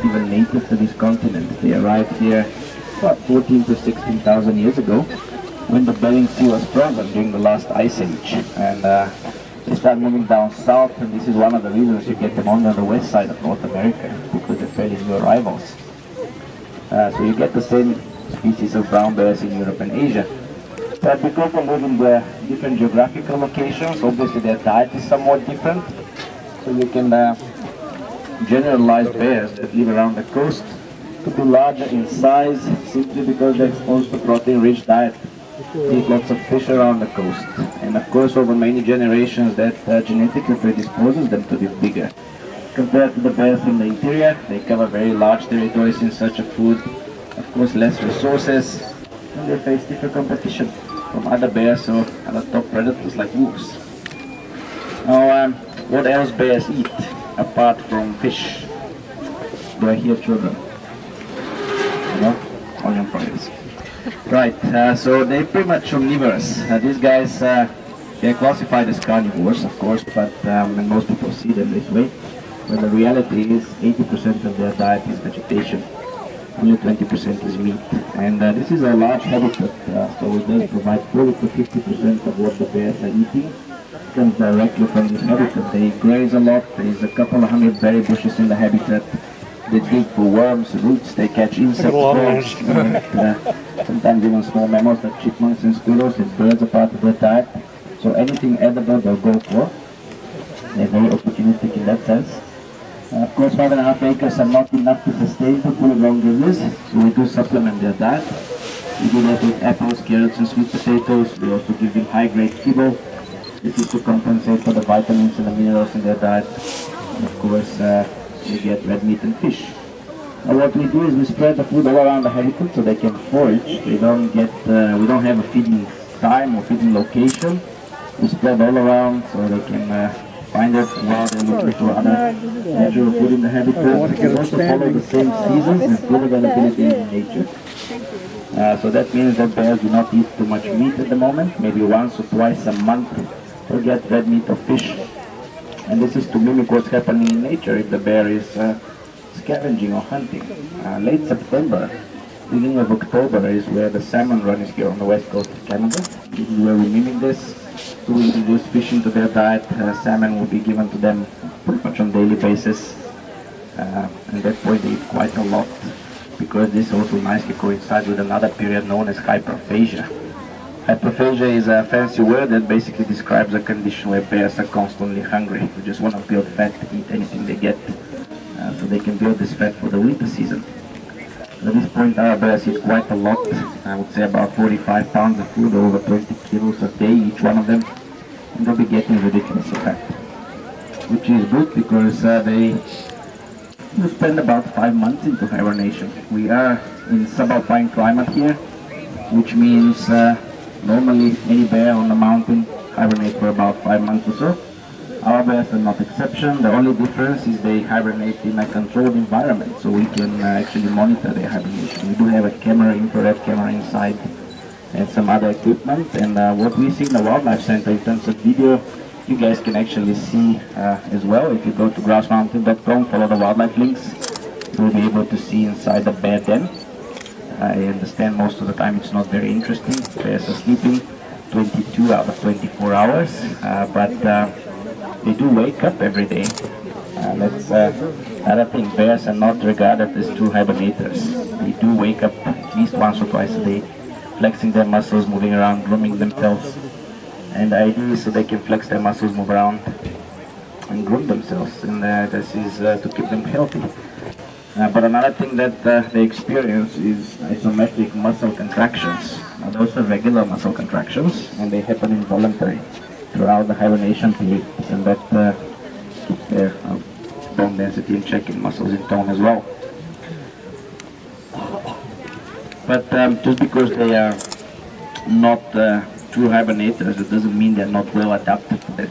even native to this continent. They arrived here about 14 to 16,000 years ago when the Bering Sea was frozen during the last ice age. And they start moving down south, and this is one of the reasons you get them only on the west side of North America, because they're fairly new arrivals. So you get the same species of brown bears in Europe and Asia. But because they live in the different geographical locations, obviously their diet is somewhat different. So you can generalize bears that live around the coast to be larger in size simply because they're exposed to protein-rich diet. They eat lots of fish around the coast. And of course, over many generations, that genetically predisposes them to be bigger. Compared to the bears in the interior, they cover very large territories in search of food, of course less resources, and they face different competition from other bears or other top predators like wolves. Now, what else bears eat apart from fish? Do I hear children? No? Onion fries. Right, so they're pretty much omnivorous. These guys, they're classified as carnivores, of course, but and most people see them this way. But the reality is 80% of their diet is vegetation. Only 20% is meat. And this is a large habitat, so it does provide 40 to 50% of what the bears are eating. It comes directly from this habitat. They graze a lot. There's a couple of hundred berry bushes in the habitat. They dig for worms, roots, they catch insects, frogs, sometimes even small mammals like chipmunks and squirrels. And birds are part of their diet. So anything edible they'll go for. They're very opportunistic in that sense. Of course, 5.5 acres are not enough to sustain for fully grown grizzlies, so we do supplement their diet. We do that with apples, carrots, and sweet potatoes. We also give them high-grade kibble. This is to compensate for the vitamins and the minerals in their diet. And of course, we get red meat and fish. Now, what we do is we spread the food all around the habitat so they can forage. They don't get, we don't have a feeding time or feeding location. We spread all around so they can find it while they're looking for other natural food in the habitat. We also follow the same seasons and food availability in nature. So that means that bears do not eat too much meat at the moment. Maybe once or twice a month they'll get red meat or fish. And this is to mimic what's happening in nature if the bear is scavenging or hunting. Late September, beginning of October is where the salmon run is here on the west coast of Canada. This is where we mimic this. So we introduce fish into their diet. Salmon will be given to them pretty much on a daily basis. At that point they eat quite a lot, because this also nicely coincides with another period known as hyperphagia. Hyperphagia is a fancy word that basically describes a condition where bears are constantly hungry. They just want to build fat, eat anything they get, so they can build this fat for the winter season. At this point our bears eat quite a lot. I would say about 45 pounds of food, over 20 kilos a day, each one of them. And they'll be getting ridiculously fat, which is good because they spend about 5 months into hibernation. We are in subalpine climate here, which means normally any bear on the mountain hibernate for about 5 months or so. Our bears are not exception. The only difference is they hibernate in a controlled environment, so we can actually monitor their hibernation. We do have a camera, infrared camera inside, and some other equipment. And what we see in the Wildlife Center in terms of video, you guys can actually see as well. If you go to grousemountain.com, follow the wildlife links, you'll be able to see inside the bear den. I understand most of the time it's not very interesting. Bears are sleeping 22 out of 24 hours, but they do wake up every day. That's another thing. Bears are not regarded as true hibernators. They do wake up at least once or twice a day, flexing their muscles, moving around, grooming themselves. And the idea is so they can flex their muscles, move around, and groom themselves. And this is to keep them healthy. But another thing that they experience is isometric muscle contractions. Now, those are regular muscle contractions, and they happen involuntarily throughout the hibernation period, and that keeps their bone density in check and muscles in tone as well. But just because they are not true hibernators, it doesn't mean they're not well adapted to that